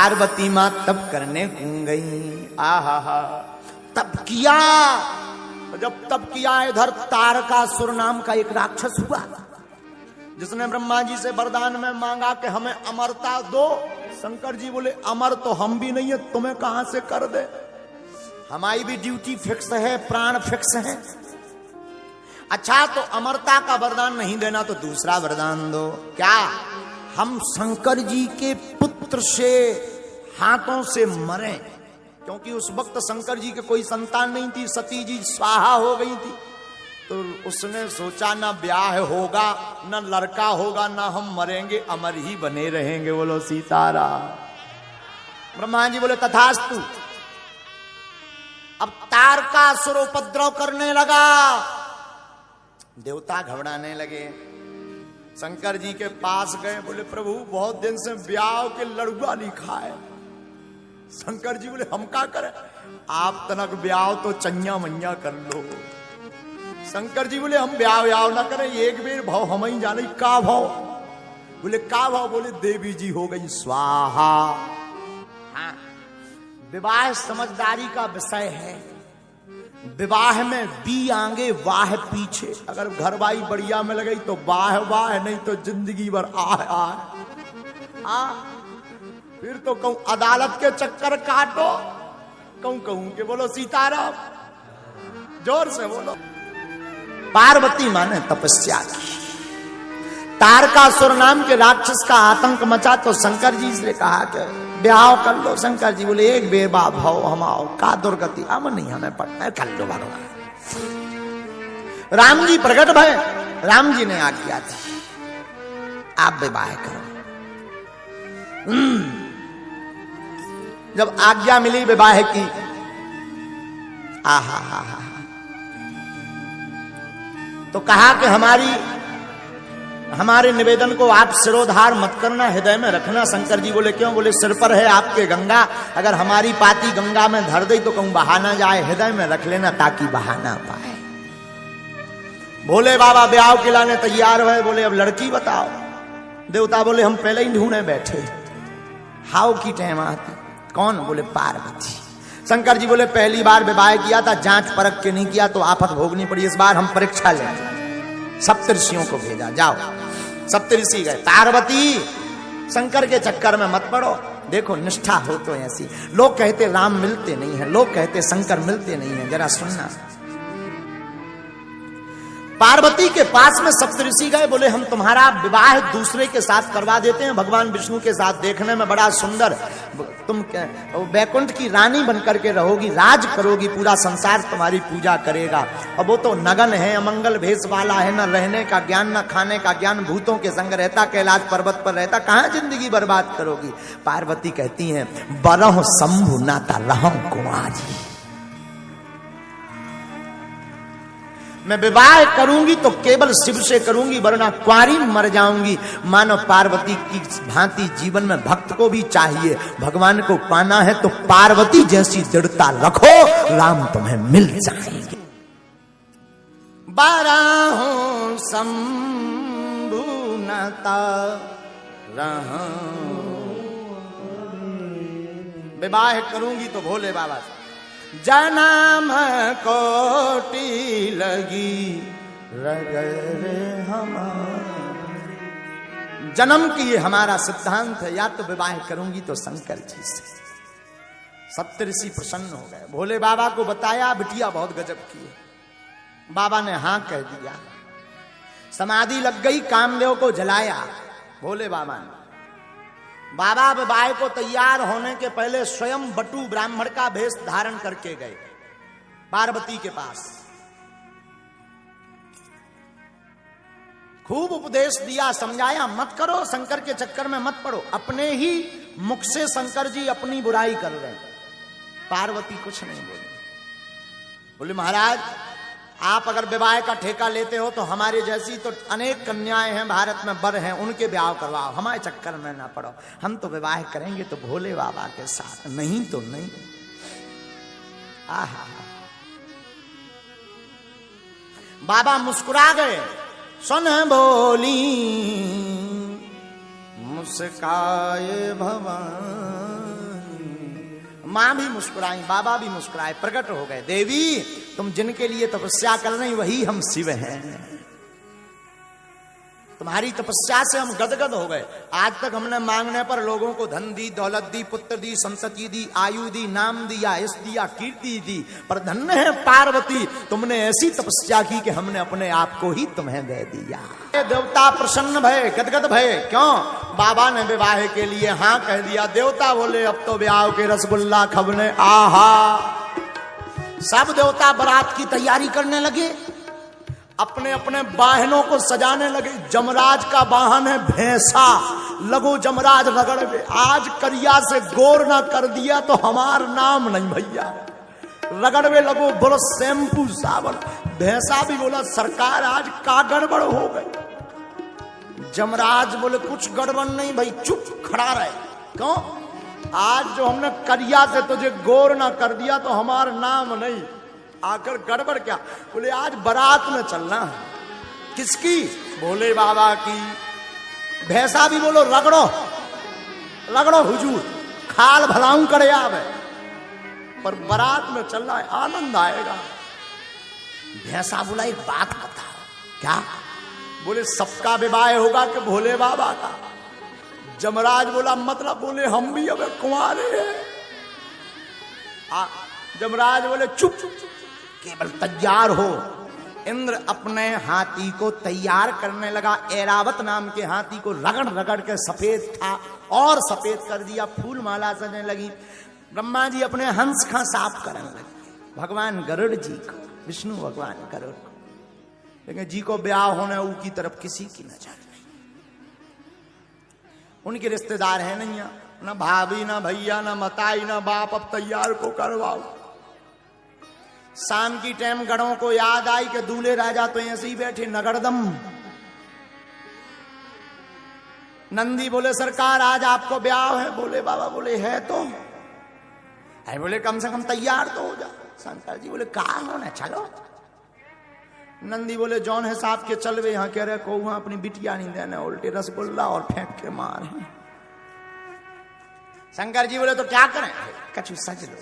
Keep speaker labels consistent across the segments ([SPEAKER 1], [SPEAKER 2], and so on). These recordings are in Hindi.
[SPEAKER 1] पार्वती मां तप करने कूं गई। आहा हा, तप किया। जब तप किया, इधर तारकासुर नाम का एक राक्षस हुआ, जिसने ब्रह्मा जी से वरदान में मांगा कि हमें अमरता दो। शंकर जी बोले अमर तो हम भी नहीं है, तुम्हें कहां से कर दे, हमारी भी ड्यूटी फिक्स है, प्राण फिक्स है। अच्छा, तो अमरता का वरदान नहीं देना तो दूसरा वरदान दो। क्या? हम शंकर जी के पुत्र से हाथों से मरें, क्योंकि उस वक्त शंकर जी के कोई संतान नहीं थी, सती जी स्वाहा हो गई थी। तो उसने सोचा ना ब्याह होगा, ना लड़का होगा, ना हम मरेंगे, अमर ही बने रहेंगे। बोलो सीताराम। ब्रह्मा जी बोले तथास्तु। अब तारकासुर उपद्रव करने लगा, देवता घबराने लगे। शंकर जी के पास गए, बोले प्रभु बहुत दिन से ब्याह के लड़ुआ नहीं खाए। शंकर जी बोले हम क्या करें, आप तनक ब्याह तो चन्या मैया कर लो। शंकर जी बोले हम ब्याह ना करें, एक बेर भाव हम ही जाने का भाव। बोले का भाव? बोले देवी जी हो गई स्वाहा। हाँ, विवाह समझदारी का विषय है। विवाह में बी आगे वाह पीछे, अगर घरवाई बढ़िया में लगी तो वाह वाह, नहीं तो जिंदगी भर आह आह। फिर तो कहूं अदालत के चक्कर काटो, कहूं के बोलो सीताराम, जोर से बोलो। पार्वती मां ने तपस्या की, तारकासुर नाम के राक्षस का आतंक मचा, तो शंकर जी से कहा कि ब्याह कर लो। शंकर जी बोले एक बेर बाप भाव हम आओ, का दुर्गति हम नहीं, हमें पढ़ना कर लो भगवान। राम जी प्रकट भय, राम जी ने आज्ञा दी आप विवाह करो। जब आज्ञा मिली विवाह की, आहा हा हा, तो कहा कि हमारे निवेदन को आप सिरोधार मत करना, हृदय में रखना। शंकर जी बोले क्यों? बोले सिर पर है आपके गंगा, अगर हमारी पाती गंगा में धर दे तो कहूं बहा ना जाए, हृदय में रख लेना ताकि बहा ना पाए। भोले बाबा ब्याह के लाने तैयार हुए। बोले अब लड़की बताओ। देवता बोले हम पहले ही ढूंढे बैठे, हाउ की टाइम आती। कौन? बोले पार्वती। शंकर जी बोले पहली बार विवाह किया था, जांच परख के नहीं किया तो आफत भोगनी पड़ी, इस बार हम परीक्षा लेंगे। सप्तऋषियों को भेजा, जाओ। सप्तऋषि गए। पार्वती शंकर के चक्कर में मत पड़ो, देखो निष्ठा हो तो ऐसी। लोग कहते राम मिलते नहीं है, लोग कहते शंकर मिलते नहीं है, जरा सुनना। पार्वती के पास में सप्तऋषि गए, बोले हम तुम्हारा विवाह दूसरे के साथ करवा देते हैं, भगवान विष्णु के साथ, देखने में बड़ा सुंदर, तुम वैकुंठ की रानी बनकर के रहोगी, राज करोगी, पूरा संसार तुम्हारी पूजा करेगा। और वो तो नगन है, अमंगल भेष वाला है, न रहने का ज्ञान, न खाने का ज्ञान, भूतों के संग रहता, कैलाश पर्वत पर रहता, कहां जिंदगी बर्बाद करोगी। पार्वती कहती हैं बरहु शंभु नाता रहूं कुंवारी, मैं विवाह करूंगी तो केवल शिव से करूंगी, वरना कुंवारी मर जाऊंगी। मानो पार्वती की भांति जीवन में भक्त को भी चाहिए, भगवान को पाना है तो पार्वती जैसी दृढ़ता रखो, राम तुम्हें मिल जाएंगे। बारहु शंभु नाता रहूं, विवाह करूंगी तो भोले बाबा से। जन्म कोटि लगी रगरे हमारे, जन्म की ये हमारा सिद्धांत है, या तो विवाह करूंगी तो शंकर जी से। सप्तऋषि प्रसन्न हो गए, भोले बाबा को बताया, बिटिया बहुत गजब की है। बाबा ने हाँ कह दिया, समाधि लग गई, कामदेव को जलाया भोले बाबा ने। बाबा विवाह को तैयार होने के पहले स्वयं बटू ब्राह्मण का भेष धारण करके गए पार्वती के पास। खूब उपदेश दिया, समझाया, मत करो, शंकर के चक्कर में मत पड़ो। अपने ही मुख से शंकर जी अपनी बुराई कर रहे। पार्वती कुछ नहीं बोली। बोले महाराज आप अगर विवाह का ठेका लेते हो तो हमारे जैसी तो अनेक कन्याएं हैं भारत में, बर हैं, उनके ब्याह करवाओ, हमारे चक्कर में ना पड़ो। हम तो विवाह करेंगे तो भोले बाबा के साथ, नहीं तो नहीं। आहा, बाबा मुस्कुरा गए, सुन बोली मुस्काए भवानी, माँ भी मुस्कुराई, बाबा भी मुस्कुराए, प्रकट हो गए। देवी तुम जिनके लिए तपस्या कर रही वही हम शिव हैं। तुम्हारी तपस्या से हम गदगद हो गए। आज तक हमने मांगने पर लोगों को धन दी, दौलत दी, पुत्र दी, संतति दी, आयु दी, नाम दिया, यश दिया, कीर्ति दी, पर धन्य है पार्वती तुमने ऐसी तपस्या की कि हमने अपने आप को ही तुम्हें दे दिया। देवता प्रसन्न भय, गदगद भय। क्यों? बाबा ने विवाह के लिए हाँ कह दिया। देवता बोले अब तो ब्याह के रसगुल्ला खबने। आहा, सब देवता बारात की तैयारी करने लगे, अपने अपने वाहनों को सजाने लगे। जमराज का वाहन है भैंसा, लगो जमराज रगड़ में। आज करिया से गोर ना कर दिया तो हमार नाम नहीं भैया। रगड़ में लगो बोलो शैम्पू साबुन। भैंसा भी बोला सरकार आज का गड़बड़ हो गई। जमराज बोले कुछ गड़बड़ नहीं भाई, चुप खड़ा रहे। क्यों? आज जो हमने करिया से तुझे गोर ना कर दिया तो हमार नाम नहीं। आकर गड़बड़ क्या? बोले आज बारात में चलना है। किसकी? भोले बाबा की। भैंसा भी बोलो रगड़ो रगड़ो हुजूर, खाल भलाऊं करे आवे, पर बारात में चलना है, आनंद आएगा। भैंसा बोला एक बात बताओ। क्या? बोले सबका विवाह होगा कि भोले बाबा का? जमराज बोला मतलब? बोले हम भी अब कुंवारे हैं। जमराज बोले चुप, केवल तैयार हो। इंद्र अपने हाथी को तैयार करने लगा। ऐरावत नाम के हाथी को रगड़ रगड़ के सफेद था और सफेद कर दिया, फूल माला सजने लगी। ब्रह्मा जी अपने हंस का साफ करने लगे। भगवान गरुड़ जी को, विष्णु भगवान गरुड़ को, लेकिन जी को ब्याह होने की तरफ किसी की नजर नहीं। उनके रिश्तेदार है नहीं, ना भाभी, ना भैया, ना मताई, ना बाप। अब तैयार को करवाओ। शाम की टाइम गढ़ों को याद आई कि दूल्हे राजा तो ऐसे ही बैठे नगरदम। नंदी बोले सरकार आज आपको ब्याह है। बोले बाबा बोले है तो है। बोले कम से कम तैयार तो हो जा। शंकर जी बोले कहा होना चलो। नंदी बोले जौन है साहब के चलवे। यहाँ कह रहे को वहां अपनी बिटिया नहीं देने, उल्टे रसगुल्ला और फेंक के मार। शंकर जी बोले तो क्या करें? कछु सज लो,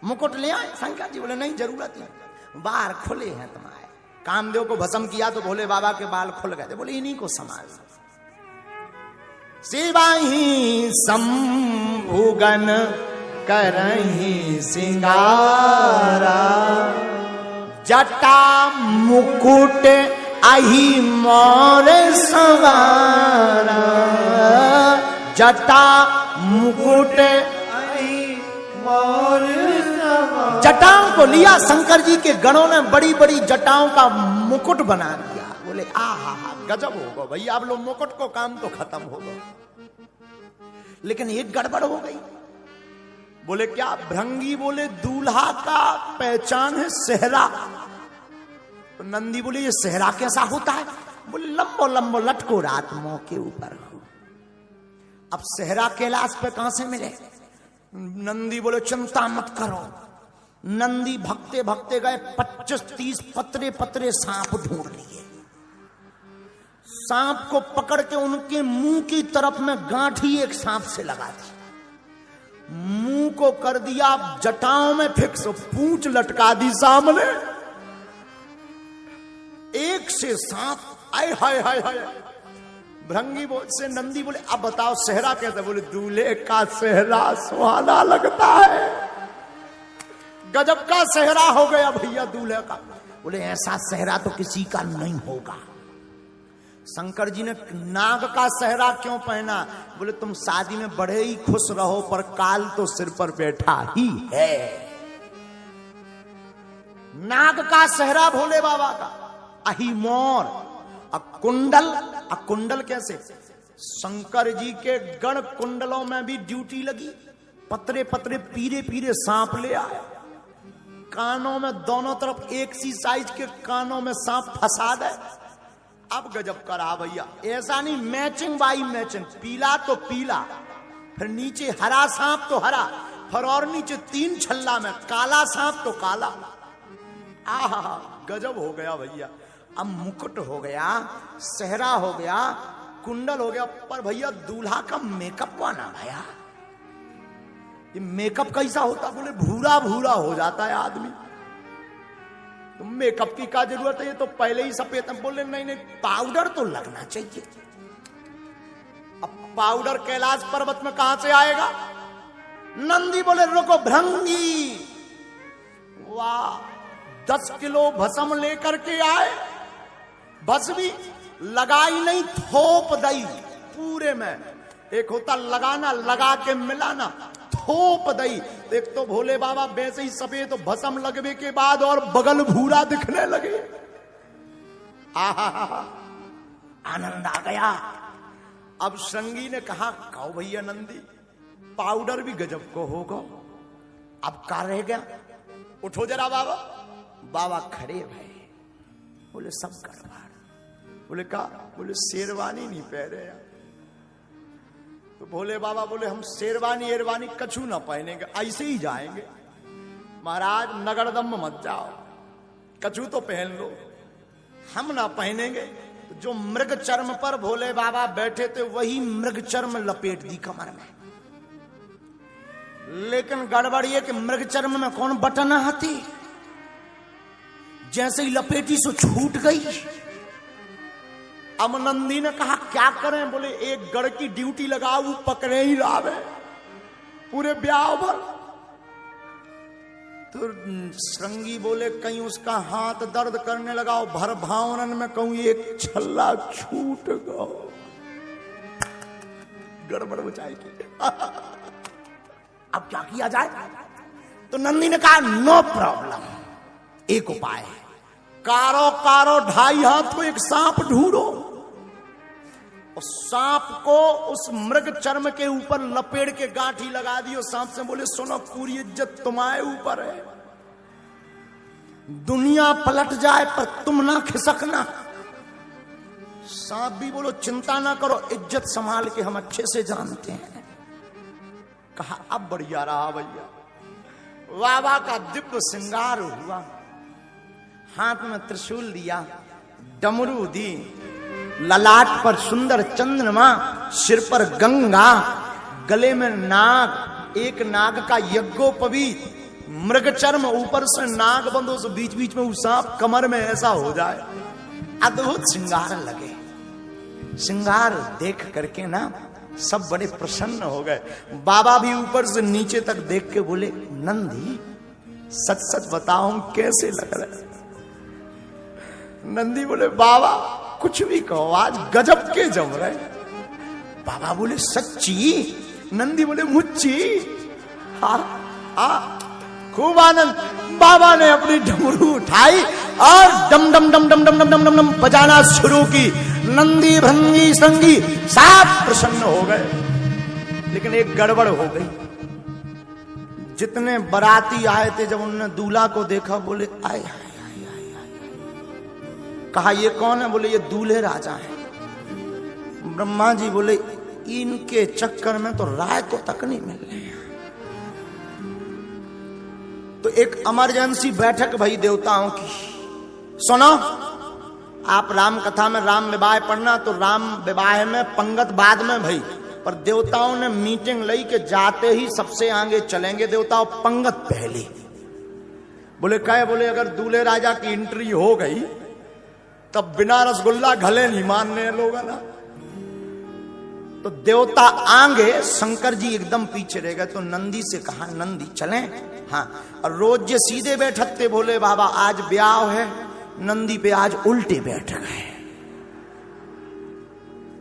[SPEAKER 1] मुकुट ले आए। शंकर जी बोले नहीं जरूरत नहीं, बाल खुले हैं तुम्हारे। कामदेव को भस्म किया तो भोले बाबा के बाल खुल गए थे। बोले इन्हीं को संभाल। शिवाही शंभुगन करही सिंगारा, जटा मुकुट अहि मोर सवारा। जटा मुकुट जटाओं को लिया। शंकर जी के गणों ने बड़ी बड़ी जटाओं का मुकुट बना दिया। बोले आहा गजब होगा भैया, आप लोग मुकुट को काम तो खत्म होगा। लेकिन एक गड़बड़ हो गई। बोले क्या? भृंगी बोले दूल्हा का पहचान है सेहरा। तो नंदी बोले ये सेहरा कैसा होता है? बोले लंबो लंबो लटको रात मुंह के ऊपर हो। अब सेहरा कैलाश पे कहां से मिले? नंदी बोले चिंता मत करो। नंदी भगते भगते गए, 25-30 पतरे पतरे सांप ढूंढ लिए। सांप को पकड़ के उनके मुंह की तरफ में गांठी एक सांप से लगा दी। मुंह को कर दिया जटाओं में फिक्स, पूंछ लटका दी सामने। एक से सांप आए हाय हाय हाय। भृंगी से नंदी बोले अब बताओ सेहरा कैसे? बोले दूल्हे का सेहरा सुहाना लगता है। गजब का सेहरा हो गया भैया दूल्हे का। बोले ऐसा सेहरा तो किसी का नहीं होगा। शंकर जी ने नाग का सेहरा क्यों पहना? बोले तुम शादी में बड़े ही खुश रहो, पर काल तो सिर पर बैठा ही है। नाग का सेहरा भोले बाबा का। अहि मोर कुंडल। कुंडल कैसे? शंकर जी के गण कुंडलों में भी ड्यूटी लगी। पतरे पतरे पीरे पीरे सांप ले आए। कानों में दोनों तरफ एक सी साइज के कानों में सांप फंसा दे। अब गजब करा भैया। ऐसा नहीं मैचिंग बाई मैचिंग, पीला तो पीला, फिर नीचे हरा सांप तो हरा, फिर और नीचे 3 छल्ला में काला सांप तो काला। आहा गजब हो गया भैया। अब मुकुट हो गया, सेहरा हो गया, कुंडल हो गया, पर भैया दूल्हा का मेकअप बना भैया। ये मेकअप कैसा होता? बोले भूरा भूरा हो जाता है आदमी। तो मेकअप की क्या जरूरत है, ये तो पहले ही सफेद है। बोले नहीं नहीं, पाउडर तो लगना चाहिए। अब पाउडर कैलाश पर्वत में कहां से आएगा? नंदी बोले रुको भृंगी, वाह 10 किलो भस्म लेकर के आए, भस्मी लगाई नहीं, थोप दई पूरे में। एक होता लगाना, लगा के मिलाना, थोप दई। एक तो भोले बाबा वैसे ही सफेद, तो भस्म लगने के बाद और बगल भूरा दिखने लगे। आहा आनंद आ गया। अब श्रृंगी ने कहा कहो भैया नंदी, पाउडर भी गजब को होगा, अब का रह गया, उठो जरा बाबा। बाबा खड़े भाई, बोले सब गड़बड़। बोले का? बोले शेरवानी नहीं पहने। तो भोले बाबा बोले हम शेरवानी एरवानी कछु ना पहनेंगे, ऐसे ही जाएंगे। महाराज नगरदम मत जाओ, कछु तो पहन लो, हम ना पहनेंगे। तो जो मृग चर्म पर भोले बाबा बैठे थे वही मृग चर्म लपेट दी कमर में। लेकिन गड़बड़ ये कि मृग चर्म में कौन बटन आती, जैसे ही लपेटी सो छूट गई। अब नंदी ने कहा क्या करें? बोले एक गढ़ की ड्यूटी लगाओ, वो पकड़े ही लावे पूरे ब्याह भर। तो श्रृंगी बोले कहीं उसका हाथ दर्द करने लगाओ, भर भावनन में कहूं एक छल्ला छूट गो, गड़बड़ हो जाएगी। अब क्या किया जाए? तो नंदी ने कहा नो प्रॉब्लम, एक उपाय है, कारो कारो 2.5 हाथ को एक सांप ढूंढो, और सांप को उस मृग चर्म के ऊपर लपेट के गांठी लगा दियो। सांप से बोले सुनो, पूरी इज्जत तुम्हारे ऊपर है, दुनिया पलट जाए पर तुम ना खिसकना। सांप भी बोलो चिंता ना करो, इज्जत संभाल के हम अच्छे से जानते हैं। कहा अब बढ़िया रहा भैया। बाबा का दिव्य श्रृंगार हुआ, हाथ में त्रिशूल दिया, डमरू दी, ललाट पर सुंदर चंद्रमा, सिर पर गंगा, गले में नाग, एक नाग का यज्ञोपवीत, मृग चर्म, ऊपर से नाग बंदो से बीच बीच में सांप, कमर में ऐसा हो जाए। अद्भुत श्रृंगार लगे। श्रृंगार देख करके ना सब बड़े प्रसन्न हो गए। बाबा भी ऊपर से नीचे तक देख के बोले नंदी सच सच बताओ कैसे लग रहा है? नंदी बोले बाबा कुछ भी कहो, आज गजब के जम रहे। बाबा बोले सच्ची? नंदी बोले मुच्ची। खूब आनंद। बाबा ने अपनी डमरू उठाई और डम डम डम डम डम डम डम डम डम बजाना शुरू की। नंदी भृंगी संगी सब प्रसन्न हो गए। लेकिन एक गड़बड़ हो गई। जितने बाराती आए थे जब उन्होंने दूल्हा को देखा बोले आए आए। कहा ये कौन है? बोले ये दूल्हे राजा हैं। ब्रह्मा जी बोले इनके चक्कर में तो राय को तक नहीं मिल रही है। तो एक इमरजेंसी बैठक भई देवताओं की। सुनो, आप राम कथा में राम विवाह पढ़ना, तो राम विवाह में पंगत बाद में भई, पर देवताओं ने मीटिंग लई के जाते ही सबसे आगे चलेंगे देवताओं, पंगत पहले। बोले क्या? बोले अगर दूल्हे राजा की एंट्री हो गई तब बिना रसगुल्ला गले नहीं मानने लोग ना। तो देवता आगे, शंकर जी एकदम पीछे रह गए। तो नंदी से कहा नंदी चलें? हाँ। और रोज जे सीधे बैठते भोले बाबा, आज ब्याह है, नंदी पे आज उल्टे बैठ गए।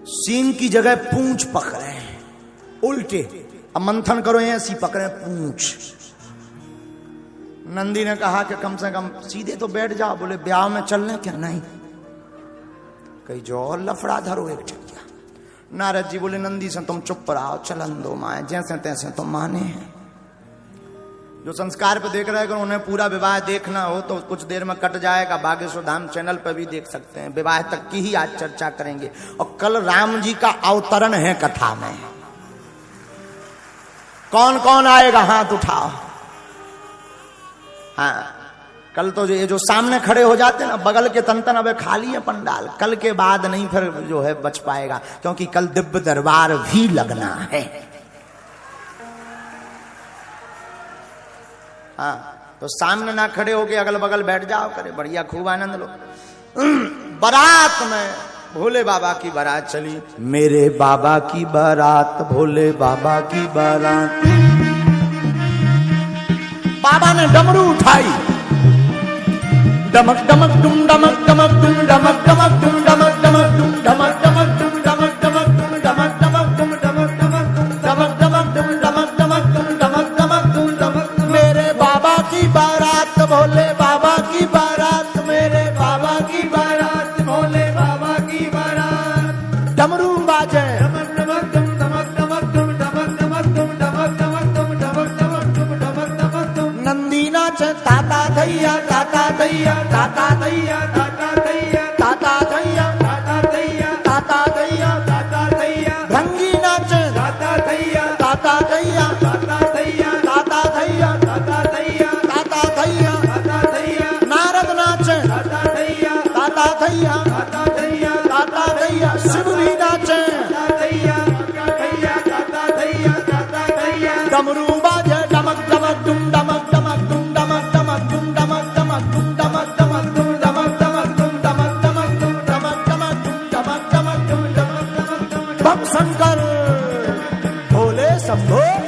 [SPEAKER 1] सींग की जगह पूंछ पकड़े हैं उल्टे। अब मंथन करो, ऐसी पकड़े पूंछ। नंदी ने कहा कि कम से कम सीधे तो बैठ जाओ। बोले ब्याह में चलने क्या? नहीं। कहीं जो और लफड़ा धरो एक ठिकिया। नारद जी बोले नंदी से तुम चुप रहो, चलन दो माए, जैसे तैसे तुम माने हैं। जो संस्कार पे देख रहे हैं, अगर उन्हें पूरा विवाह देखना हो तो कुछ देर में कट जाएगा, बागेश्वर धाम चैनल पर भी देख सकते हैं। विवाह तक की ही आज चर्चा करेंगे। और कल राम जी का अवतरण है कथा में। कौन कौन आएगा हाथ उठाओ। हाँ, कल तो ये जो सामने खड़े हो जाते हैं ना, बगल के तन अब खाली है पंडाल। कल के बाद नहीं फिर जो है बच पाएगा, क्योंकि कल दिव्य दरबार भी लगना है। हाँ, तो सामने ना खड़े होके अगल बगल बैठ जाओ करे, बढ़िया खूब आनंद लो। बारात में भोले बाबा की बारात चली, मेरे बाबा की बारात, भोले बाबा की बारात। बाबा ने डमरू उठाई, डमक डमक डुम डमक डमक डुम डमक डमक डुम डमक डमक डुम डमक डमक डुम डमक डमक डुम डमक डमक डुम डमक डमक डमक डमक डुम डमक डमक डुम डमक डमक डुम डमक। मेरे बाबा की बारात, भोले बाबा की बारात, मेरे बाबा की बारात, भोले बाबा की बारात। डमरू बाजे, डमक डमक डुम डमक डमक डुम डमक डमक डुम डमक डमक डुम डमक डमक डुम डमक डमक डुम। नंदी नाचे ताता दैया, ताता दैया, ताता दैया, ताता दैया, ताता दैया, ताता दैया, ताता दैया, ताता दैया। भंगी नाचे ताता दैया, ताता दैया, ताता दैया, ताता दैया, ताता दैया, ताता दैया, ताता दैया। नारद नाचे ताता दैया, ताता दैया, ताता दैया, ताता दैया। शिव भी नाचे ताता दैया, ताता दैया, ताता दैया, ताता दैया। डमरू बाजे डमक डमक डुम डमक डमक डुम डमक डमक डुम डमक डमक डुम डमक डमक डुम डमक डमक डुम डमक डमक डुम डमक डमक डुम डमक डमक डुम डमक डमक डुम। भक्त शंकर भोले शंभो।